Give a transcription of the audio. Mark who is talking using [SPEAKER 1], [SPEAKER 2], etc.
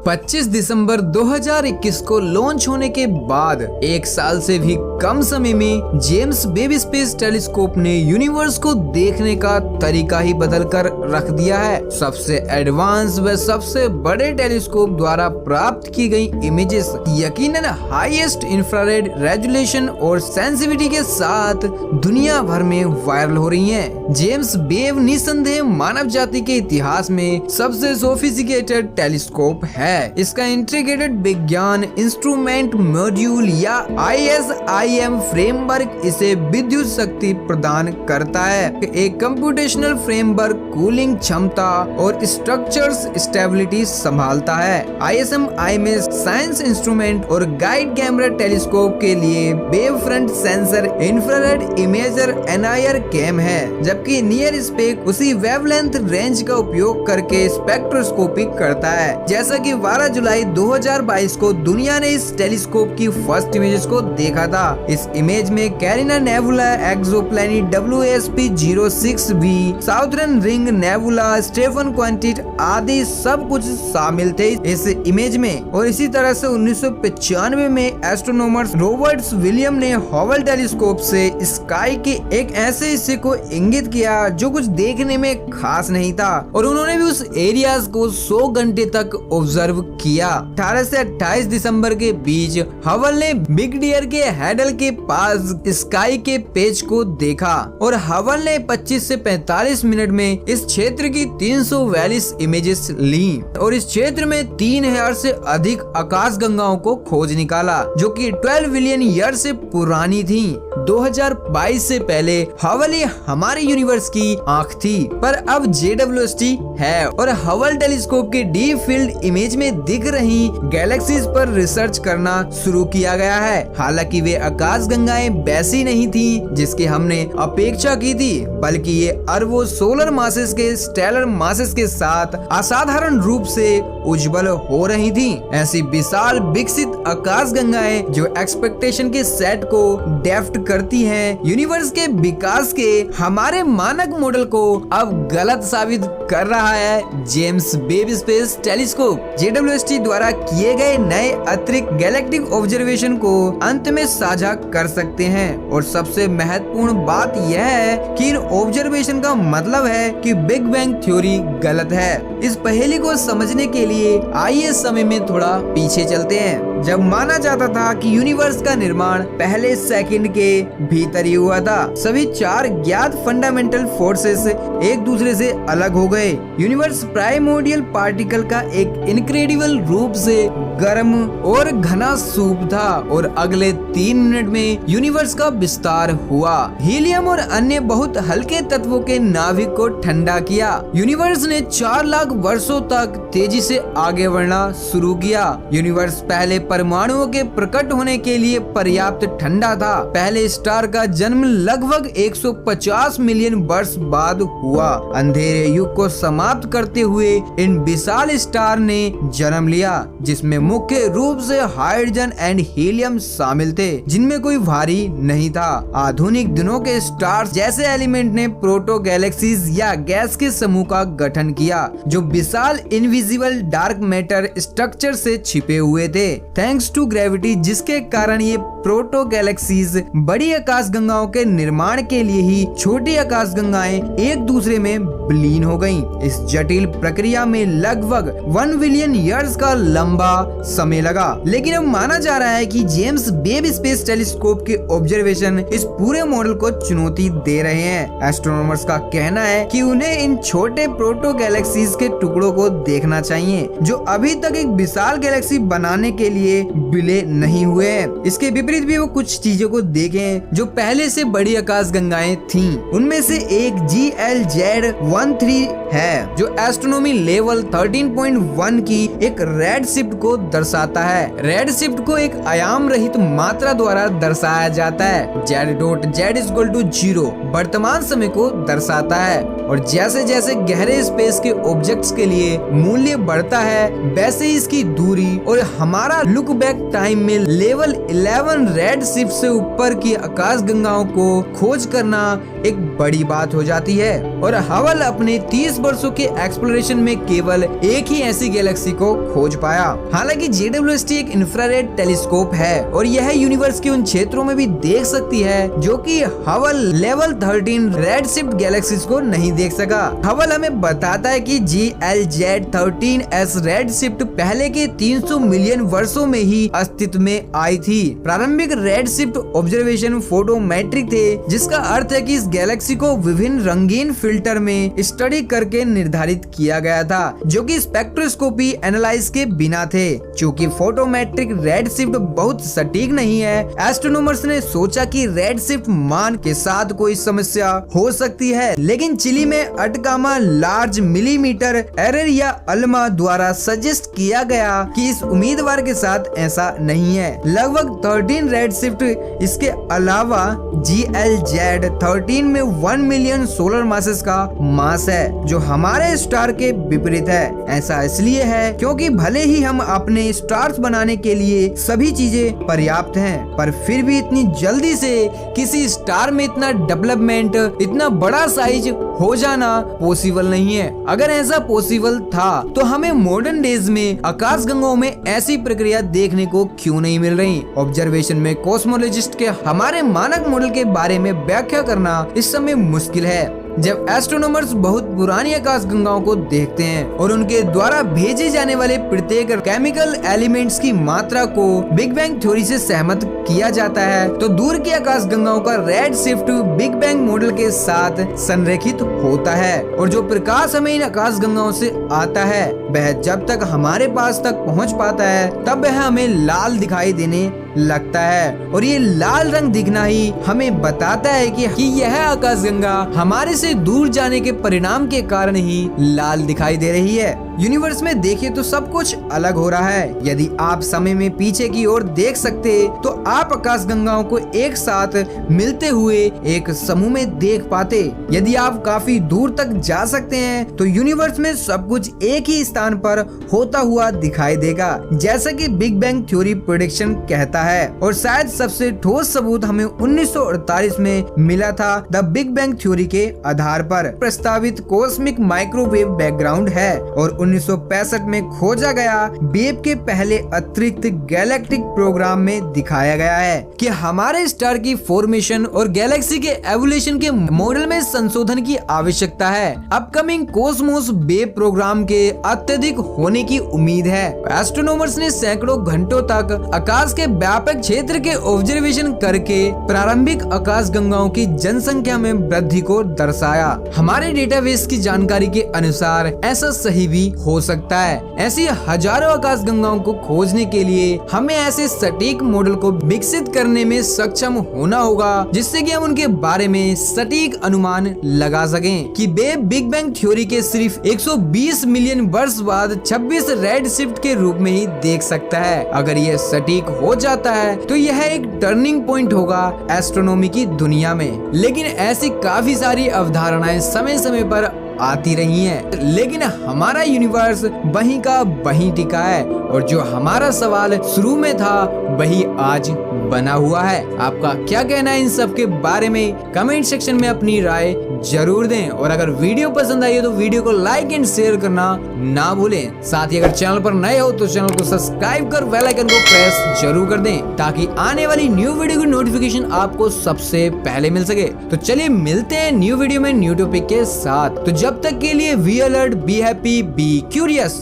[SPEAKER 1] 25 दिसंबर 2021 को लॉन्च होने के बाद एक साल से भी कम समय में जेम्स वेब स्पेस टेलीस्कोप ने यूनिवर्स को देखने का तरीका ही बदल कर रख दिया है। सबसे एडवांस व सबसे बड़े टेलीस्कोप द्वारा प्राप्त की गई इमेजेस यकीनन हाईएस्ट इंफ्रारेड रेजोल्यूशन और सेंसिटिविटी के साथ दुनिया भर में वायरल हो रही हैं। जेम्स वेब निसंदेह मानव जाति के इतिहास में सबसे सोफिस्टिकेटेड टेलीस्कोप है। इसका इंटीग्रेटेड विज्ञान इंस्ट्रूमेंट मॉड्यूल या ISIM फ्रेमवर्क इसे विद्युत शक्ति प्रदान करता है। एक कंप्यूटेशनल फ्रेमवर्क कूलिंग क्षमता और स्ट्रक्चर्स स्टेबिलिटी संभालता है। ISMI में साइंस इंस्ट्रूमेंट और गाइड कैमरा टेलीस्कोप के लिए wave front sensor infrared imager NIR cam है, जबकि नियर स्पेक उसी वेवलेंथ रेंज का उपयोग करके स्पेक्ट्रोस्कोपी करता है। जैसा कि 12 जुलाई 2022 को दुनिया ने इस टेलीस्कोप की फर्स्ट इमेजेस को देखा था। इस इमेज में Carina nebula, exoplanet WSP-06b, southern ring nebula, Stephan quintet आदि सब कुछ शामिल थे इस इमेज में। और इसी तरह से 1995 में एस्ट्रोनॉमर्स रॉबर्ट विलियम ने हबल टेलीस्कोप से स्काई के एक ऐसे हिस्से को इंगित किया जो कुछ देखने में खास नहीं था, और उन्होंने भी उस एरियाज को 100 घंटे तक ऑब्जर्व किया। 18 से 28 दिसंबर के बीच हबल ने बिग डियर के हैडल के पास स्काई के पेज को देखा, और हबल ने 25 से 45 मिनट में इस क्षेत्र की 342 इमेजेस ली और इस क्षेत्र में 3000 से अधिक आकाश गंगाओं को खोज निकाला, जो कि 12 बिलियन ईयर से पुरानी थी। 2022 से पहले हबल हमारे यूनिवर्स की आंख थी, पर अब JWST है और हबल टेलीस्कोप के डीप फील्ड इमेज में दिख रही गैलेक्सीज पर रिसर्च करना शुरू किया गया है। हालांकि वे आकाश गंगाएं वैसी नहीं थी जिसकी हमने अपेक्षा की थी, बल्कि ये अरबों सोलर मासेस के स्टेलर मासेस के साथ असाधारण रूप से उज्जवल हो रही थी। ऐसी विशाल विकसित आकाश गंगाएं जो एक्सपेक्टेशन के सेट को डेफ्ट करती हैं, यूनिवर्स के विकास के हमारे मानक मॉडल को अब गलत साबित कर रहा है। James Webb space telescope JWST द्वारा किए गए नए अतिरिक्त गैलेक्टिक ऑब्जर्वेशन को अंत में साझा कर सकते हैं, और सबसे महत्वपूर्ण बात यह है कि इन ऑब्जर्वेशन का मतलब है कि बिग बैंग थ्योरी गलत है। इस पहेली को समझने के लिए आइए समय में थोड़ा पीछे चलते हैं, जब माना जाता था कि यूनिवर्स का निर्माण पहले सेकंड के भीतर ही हुआ था। सभी 4 ज्ञात फंडामेंटल फोर्सेस एक दूसरे से अलग हो गए। यूनिवर्स प्राइमोर्डियल पार्टिकल का एक इनक्रेडिबल रूप से गर्म और घना सूप था, और अगले 3 मिनट में यूनिवर्स का विस्तार हुआ। हीलियम और अन्य बहुत हल्के तत्वों के नाभिक को ठंडा किया। यूनिवर्स ने 4 लाख वर्षों तक तेजी से आगे बढ़ना शुरू किया। यूनिवर्स पहले परमाणुओं के प्रकट होने के लिए पर्याप्त ठंडा था। पहले स्टार का जन्म लगभग 150 मिलियन वर्ष बाद हुआ। अंधेरे युग को समाप्त करते हुए इन विशाल स्टार ने जन्म लिया, जिसमें मुख्य रूप से हाइड्रोजन एंड हीलियम शामिल थे, जिनमें कोई भारी नहीं था। आधुनिक दिनों के स्टार्स जैसे एलिमेंट ने प्रोटो गैलेक्सीज या गैस के समूह का गठन किया, जो विशाल इनविजिबल डार्क मैटर स्ट्रक्चर से छिपे हुए थे, थैंक्स टू ग्रेविटी, जिसके कारण ये प्रोटो गैलेक्सीज बड़ी आकाश गंगाओं के निर्माण के लिए ही छोटी आकाश गंगाएं एक दूसरे में विलीन हो गईं। इस जटिल प्रक्रिया में लगभग 1 बिलियन ईयर्स का लंबा समय लगा, लेकिन अब माना जा रहा है कि जेम्स वेब स्पेस टेलीस्कोप के ऑब्जर्वेशन इस पूरे मॉडल को चुनौती दे रहे हैं। एस्ट्रोनॉमर्स का कहना है कि उन्हें इन छोटे प्रोटो गैलेक्सीज के टुकड़ों को देखना चाहिए, जो अभी तक एक विशाल गैलेक्सी बनाने के लिए विलय नहीं हुए हैं। इसके विपरीत भी वो कुछ चीजों को देखें जो पहले से बड़ी आकाश गंगाएं थीं। उनमें से एक GLZ-13 है, जो एस्ट्रोनॉमी लेवल 13.1 की एक रेड शिफ्ट को दर्शाता है। रेड शिफ्ट को एक आयाम रहित मात्रा द्वारा दर्शाया जाता है। Z.Z=0 वर्तमान समय को दर्शाता है, और जैसे जैसे गहरे स्पेस के ऑब्जेक्ट्स के लिए मूल्य बढ़ता है, वैसे इसकी दूरी और हमारा लुक बैक टाइम में लेवल 11 रेड शिफ्ट से ऊपर की आकाश गंगाओं को खोज करना एक बड़ी बात हो जाती है। और हबल अपने 30 वर्षों के एक्सप्लोरेशन में केवल एक ही ऐसी गैलेक्सी को खोज पाया। हालांकि JWST एक इंफ्रारेड टेलीस्कोप है और यह यूनिवर्स के उन क्षेत्रों में भी देख सकती है जो कि Hubble level 13 red shift galaxies को नहीं देख सका। हबल हमें बताता है कि GLZ13S रेड शिफ्ट पहले के 300 मिलियन वर्षों में ही अस्तित्व में आई थी। प्रारंभिक रेड शिफ्ट ऑब्जर्वेशन फोटोमेट्रिक थे, जिसका अर्थ है कि इस गैलेक्सी को विभिन्न रंगीन फिल्टर में स्टडी करके निर्धारित किया गया था, जो कि स्पेक्ट्रोस्कोपी एनालाइज के बिना थे। चूंकि फोटोमेट्रिक रेड शिफ्ट बहुत सटीक नहीं है, एस्ट्रोनॉमर्स ने सोचा कि रेड शिफ्ट मान के साथ कोई समस्या हो सकती है, लेकिन चिली में अटकामा लार्ज मिलीमीटर एरर या अल्मा द्वारा सजेस्ट किया गया कि इस उम्मीदवार के साथ ऐसा नहीं है। लगभग 13 रेड शिफ्ट इसके अलावा GLZ13 में 1 मिलियन सोलर मासेस का मास है, जो हमारे स्टार के विपरीत है। ऐसा इसलिए है क्योंकि भले ही हम अपने स्टार्स बनाने के लिए सभी चीजें पर्याप्त हैं, पर फिर भी इतनी जल्दी से किसी स्टार में इतना डेवलपमेंट, इतना बड़ा साइज हो जाना पॉसिबल नहीं है। अगर ऐसा पॉसिबल था तो हमें मॉडर्न डेज में आकाश गंगाओं में ऐसी प्रक्रिया देखने को क्यों नहीं मिल रही। ऑब्जर्वेशन में कॉस्मोलॉजिस्ट के हमारे मानक मॉडल के बारे में व्याख्या करना इस समय मुश्किल है। जब एस्ट्रोनॉमर्स बहुत पुरानी आकाश गंगाओं को देखते हैं और उनके द्वारा भेजे जाने वाले प्रत्येक केमिकल एलिमेंट्स की मात्रा को बिग बैंग थ्योरी से सहमत किया जाता है, तो दूर की आकाश गंगाओं का red shift big bang model के साथ संरेखित होता है। और जो प्रकाश हमें इन आकाश गंगाओं से आता है, वह जब तक हमारे पास तक पहुंच पाता है तब वह हमें लाल दिखाई देने लगता है। और ये लाल रंग दिखना ही हमें बताता है कि यह आकाश गंगा हमारे से दूर जाने के परिणाम के कारण ही लाल दिखाई दे रही है। यूनिवर्स में देखें तो सब कुछ अलग हो रहा है। यदि आप समय में पीछे की ओर देख सकते तो आप आकाश गंगाओं को एक साथ मिलते हुए एक समूह में देख पाते। यदि आप काफी दूर तक जा सकते हैं तो यूनिवर्स में सब कुछ एक ही स्थान पर होता हुआ दिखाई देगा, जैसा कि बिग बैंग थ्योरी प्रेडिक्शन कहता है। और शायद सबसे ठोस सबूत हमें 1948 में मिला था द बिग बैंग थ्योरी के आधार पर प्रस्तावित कॉस्मिक माइक्रोवेव बैकग्राउंड है। और 1965 में खोजा गया वेव के पहले अतिरिक्त गैलेक्टिक प्रोग्राम में दिखाया गया है कि हमारे स्टार की फॉर्मेशन और गैलेक्सी के एवोल्यूशन के मॉडल में संशोधन की आवश्यकता है। अपकमिंग कॉस्मोस वेव प्रोग्राम के अत्यधिक होने की उम्मीद है। एस्ट्रोनॉमर्स ने सैकड़ों घंटों तक आकाश के व्यापक क्षेत्र के ऑब्जर्वेशन करके प्रारंभिक आकाश गंगाओं की जनसंख्या में वृद्धि को दर्शाया। हमारे डेटाबेस की जानकारी के अनुसार ऐसा सही भी हो सकता है। ऐसी हजारों आकाश गंगाओं को खोजने के लिए हमें ऐसे सटीक मॉडल को विकसित करने में सक्षम होना होगा जिससे कि हम उनके बारे में सटीक अनुमान लगा सकें कि वे बिग बैंग थ्योरी के सिर्फ 120 मिलियन वर्ष बाद 26 रेड शिफ्ट के रूप में ही देख सकता है। अगर यह सटीक हो जाता है तो यह एक टर्निंग पॉइंट होगा एस्ट्रोनॉमी की दुनिया में। लेकिन ऐसी काफी सारी अवधारणाएं समय समय पर आती रही हैं, लेकिन हमारा यूनिवर्स वहीं का वहीं टिका है और जो हमारा सवाल शुरू में था वही आज बना हुआ है। आपका क्या कहना है इन सब के बारे में? कमेंट सेक्शन में अपनी राय जरूर दें और अगर वीडियो पसंद आई हो तो वीडियो को लाइक एंड शेयर करना ना भूलें। साथ ही अगर चैनल पर नए हो तो चैनल को सब्सक्राइब कर बेल आइकन को प्रेस जरूर कर दें ताकि आने वाली न्यू वीडियो की नोटिफिकेशन आपको सबसे पहले मिल सके। तो चलिए मिलते हैं न्यू वीडियो में न्यू टॉपिक के साथ। तो जब तक के लिए be alert, be happy, be curious.